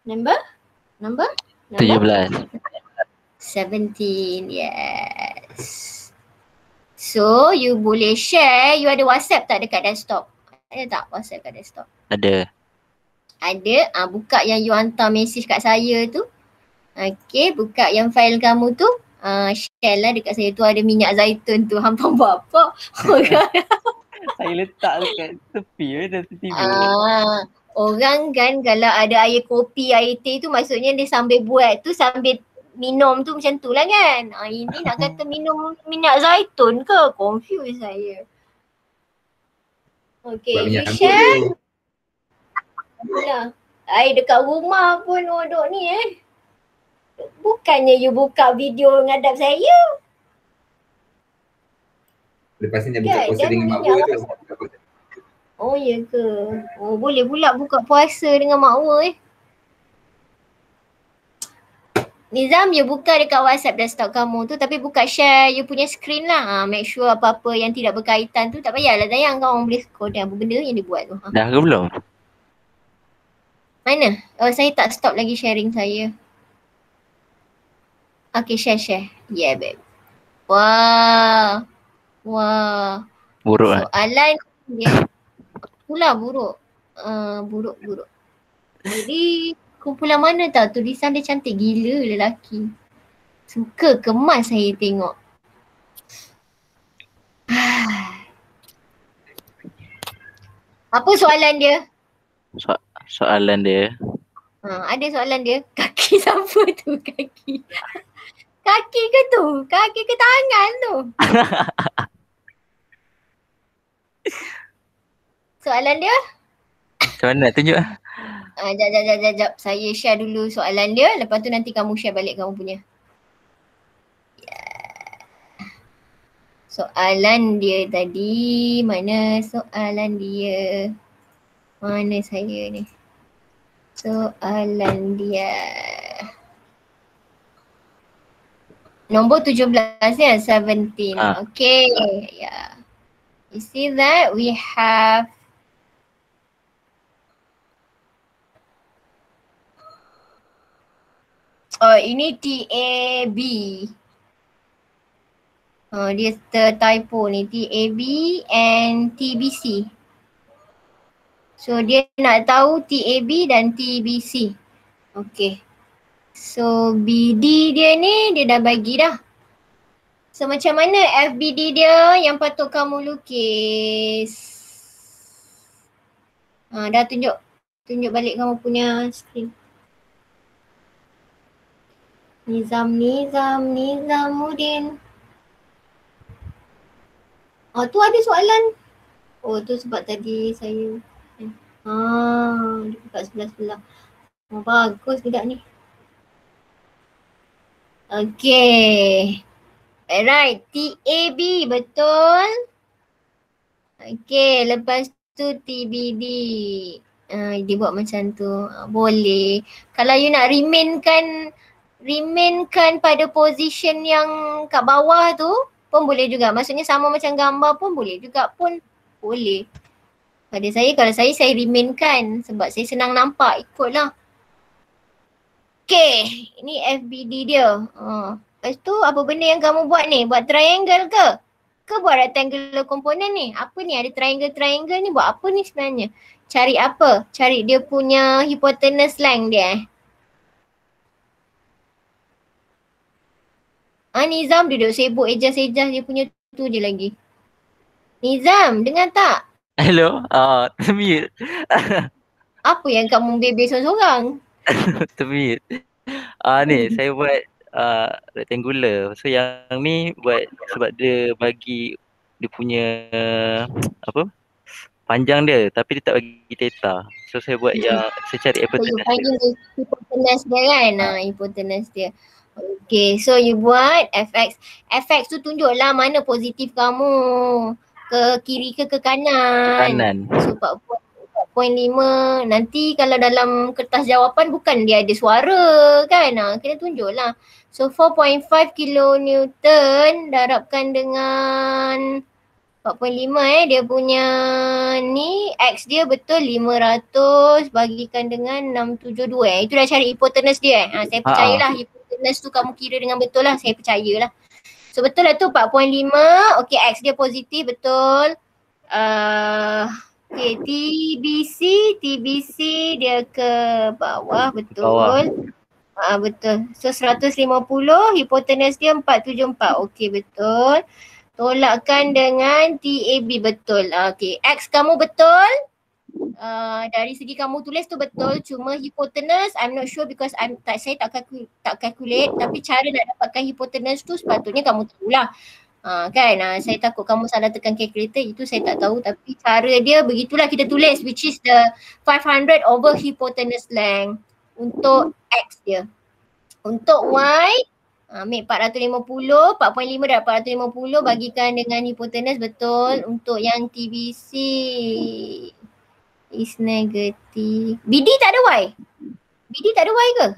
17, yes. So you boleh share, you ada WhatsApp tak dekat desktop? Ada tak WhatsApp kat desktop? Ada. Ada, buka yang you hantar message kat saya tu. Okay, buka yang file kamu tu. Share lah dekat saya tu ada minyak zaitun tu. Hampa buat apa? Saya letak dekat tepi dah tiba. Orang kan kalau ada air kopi, air teh tu maksudnya dia sambil buat tu sambil minum tu macam tu lah kan. Ini nak kata minum minyak zaitun ke? Confuse saya. Okay, you share. Dekat rumah pun duduk ni Bukannya you buka video ngadap saya. Lepas ni dia buka puasa dengan mak Wu tu. Oh ya ke? Boleh pula buka puasa dengan mak Wu Nizam, you buka dekat WhatsApp desktop kamu tu tapi buka share you punya screen lah. Make sure apa-apa yang tidak berkaitan tu tak payahlah tayang, kau orang boleh kode apa benda yang dia buat tu. Dah ke belum? Mana? Saya tak stop lagi sharing saya. Okay, share. Yeah, babe. Wah. Buruk lah. Soalan dia. Pula buruk. Buruk. Jadi kumpulan mana tau, tulisan dia cantik gila lelaki. Suka kemas saya tengok. Apa soalan dia? Soalan dia. Ada soalan dia. Kaki siapa tu? Kaki ke tu? Kaki ke tangan tu? Soalan dia? Macam mana nak tunjuk lah? Jap. Saya share dulu soalan dia. Lepas tu nanti kamu share balik kamu punya. Soalan dia tadi. Mana soalan dia? Mana saya ni? Soalan dia. Nombor 17 ya, 17. Okay. Yeah. You see that we have ini TAB. Dia tertypo ni, TAB and TBC. So dia nak tahu TAB dan TBC. Okay. So BD dia ni dia dah bagi dah. So macam mana FBD dia yang patut kamu lukis? Dah tunjuk balik kamu punya screen. Nizamuddin. Tu ada soalan. Tu sebab tadi saya dia buka sebelah-sebelah. Bagus tidak ni? Okay. Alright, TAB betul. Okay, lepas tu TBD. Dia buat macam tu. Boleh. Kalau you nak remainkan pada position yang kat bawah tu pun boleh juga. Maksudnya sama macam gambar pun boleh juga pun boleh. Pada saya, kalau saya remainkan sebab saya senang nampak, ikutlah. Okay, ini FBD dia. Lepas tu apa benda yang kamu buat ni? Buat triangle ke? Ke buat rectangular component ni? Apa ni? Ada triangle ni buat apa ni sebenarnya? Cari apa? Cari dia punya hypotenuse length dia Nizam duduk sibuk ejas-ejas dia punya tu je lagi. Nizam, dengar tak? Hello? Termute. Apa yang kamu bebel sorang-sorang? Termute. Ni saya buat rectangular. So yang ni buat sebab dia bagi dia punya panjang dia tapi dia tak bagi theta. So saya buat yang saya cari hypotenuse. So you hypotenuse dia kan? Hypotenuse dia. Okay, so you buat fx. Fx tu tunjuklah mana positif kamu. Ke kiri ke kanan. So 4.5. Nanti kalau dalam kertas jawapan bukan dia ada suara kan? Kena tunjuklah. So 4.5 kilonewton darabkan dengan 4.5 dia punya ni X dia betul 500 bagikan dengan 672 Itu dah cari hypotenuse dia saya percayalah hypotenuse tu kamu kira dengan betul lah, saya percayalah. So betul lah tu 4.5. Okay, X dia positif betul. Okay, TBC dia ke bawah betul. Betul. So 150, hipotenus dia 474. Okey, betul. Tolakkan dengan TAB betul. Okey, X kamu betul. Dari segi kamu tulis tu betul, cuma hipotenus I'm not sure because saya tak calculate, tapi cara nak dapatkan hipotenus tu sepatutnya kamu tahulah. Kan, saya takut kamu salah tekan calculator, itu saya tak tahu, tapi cara dia begitulah kita tulis, which is the 500 over hypotenuse length untuk X dia. Untuk Y, ambil 450, 4.5 dan 450 bagikan dengan hipotenuse betul. Untuk yang TBC is negative. BD tak ada Y? BD tak ada Y ke?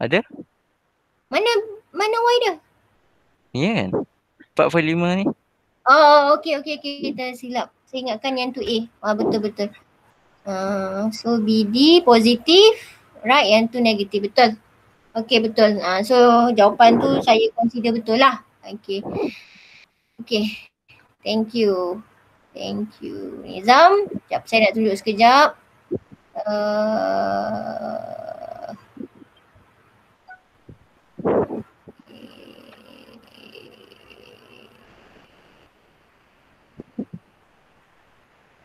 Ada. Mana Y dia? Ni kan? 4.5 ni. Oh, okey. Kita silap. Saya ingatkan yang tu A. Betul. So BD positif, right, yang tu negatif, betul. Okey, betul. So jawapan tu saya consider betul lah. Okey. Thank you. Nizam, sekejap saya nak tunjuk sekejap.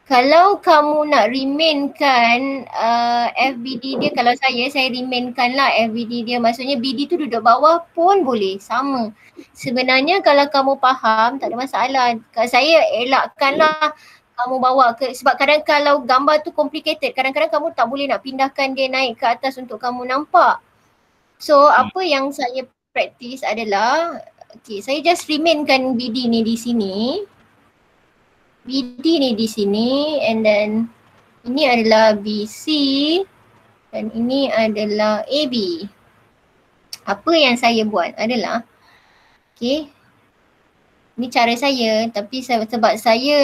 Kalau kamu nak remainkan FBD dia, kalau saya remainkan lah FBD dia. Maksudnya BD tu duduk bawah pun boleh, sama. Sebenarnya kalau kamu faham tak ada masalah. Kalau saya elakkan lah kamu bawa ke, sebab kadang kalau gambar tu complicated, kadang-kadang kamu tak boleh nak pindahkan dia naik ke atas untuk kamu nampak. So apa yang saya practice adalah, okay, saya just remainkan BD ni di sini. BD ni di sini, and then ini adalah BC dan ini adalah AB. Apa yang saya buat adalah, okay, ni cara saya, tapi sebab saya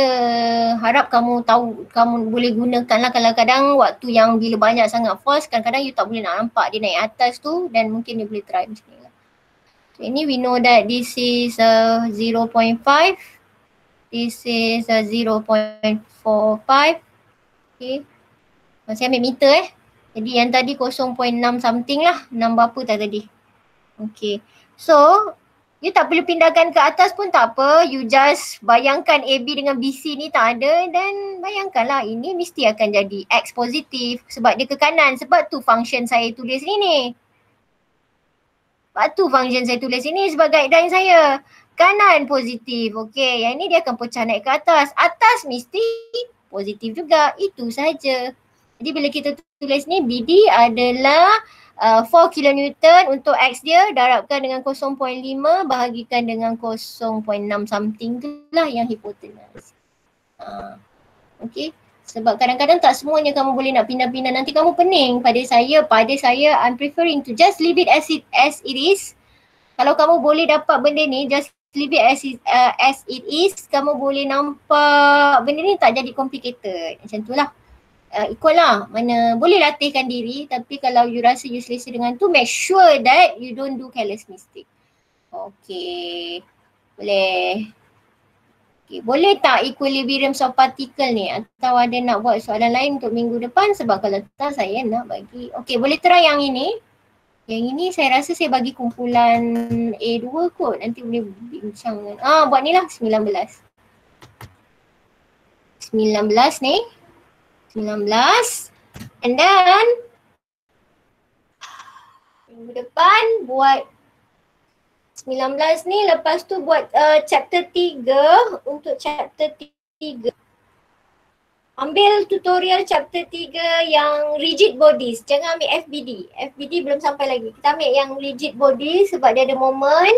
harap kamu tahu, kamu boleh gunakan lah kadang-kadang waktu yang bila banyak sangat false, kadang-kadang you tak boleh nak nampak dia naik atas tu, dan mungkin you boleh try macam ni lah. So ini we know that this is 0.5, this is 0.45, okay. Saya ambil meter jadi yang tadi 0.6 something lah, 6 berapa tak tadi. Okay, so you tak perlu pindahkan ke atas pun tak apa. You just bayangkan AB dengan BC ni tak ada, dan bayangkanlah ini mesti akan jadi X positif sebab dia ke kanan. Sebab tu function saya tulis ni. Sebab tu function saya tulis ini sebagai guideline saya. Kanan positif. Okay, yang ni dia akan pecah naik ke atas. Atas mesti positif juga. Itu saja. Jadi bila kita tulis ni, BD adalah 4 kilonewton untuk X dia, darabkan dengan 0.5 bahagikan dengan 0.6 something tu lah yang hipotenuse. Okay, sebab kadang-kadang tak semuanya kamu boleh nak pindah-pindah, nanti kamu pening. Pada saya I'm preferring to just leave it as it is. Kalau kamu boleh dapat benda ni, just leave it as it is. Kamu boleh nampak benda ni tak jadi complicated. Macam tu lah. Equal lah, mana boleh latihkan diri, tapi kalau you rasa you selesa dengan tu, make sure that you don't do careless mistake. Okay, boleh. Okay, boleh tak equilibrium of particle ni, atau ada nak buat soalan lain untuk minggu depan? Sebab kalau tak saya nak bagi, okay boleh try yang ini. Yang ini saya rasa saya bagi kumpulan A2 kot, nanti boleh bincang dengan, buat ni lah 19 ni. 19, and then minggu depan buat 19 ni, lepas tu buat chapter 3. Untuk chapter 3 ambil tutorial chapter 3 yang rigid bodies, jangan ambil FBD. FBD belum sampai lagi, kita ambil yang rigid bodies sebab dia ada moment.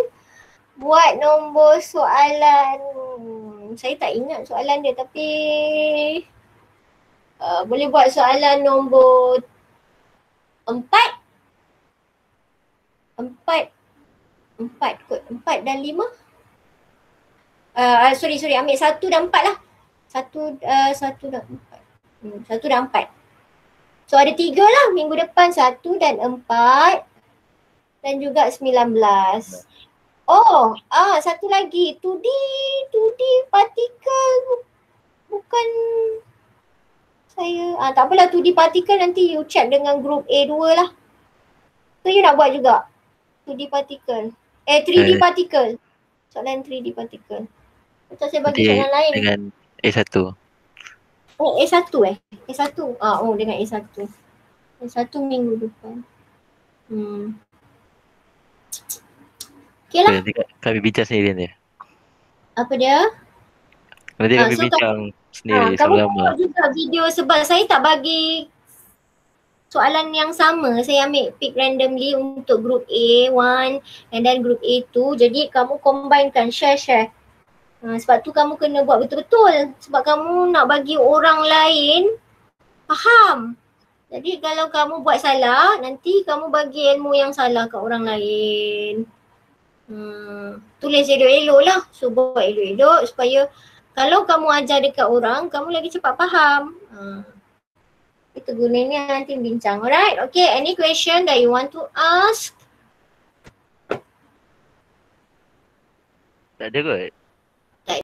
Buat nombor soalan, saya tak ingat soalan dia, tapi boleh buat soalan nombor 4 kot, 4 dan 5. Sorry, ambil 1 dan 4 lah. 1 dan 4. 1 dan 4. So ada 3 lah minggu depan, 1 dan 4 dan juga 19. Oh, satu lagi, 2D partikel bukan saya, tak apalah 2D particle nanti you check dengan group A2 lah. So you nak buat juga 2D particle. 3D particle. Soalan 3D particle. Macam saya bagi soalan lain. Dengan A1. Oh A1 A1. Dengan A1. A1 minggu depan. Okay lah. Nanti kami bincang sendiri nanti. Apa dia? Nanti kami bincang sendiri sama-sama. Kamu juga video sebab saya tak bagi soalan yang sama. Saya ambil pick randomly untuk group A1 and then group A2. Jadi kamu combinekan, share. Sebab tu kamu kena buat betul-betul. Sebab kamu nak bagi orang lain faham. Jadi kalau kamu buat salah, nanti kamu bagi ilmu yang salah kat orang lain. Tulis elok-elok lah. So buat elok-elok supaya kalau kamu ajar dekat orang, kamu lagi cepat faham. Itu gunanya, nanti bincang. Alright, okay. Any question that you want to ask? Tak ada kot.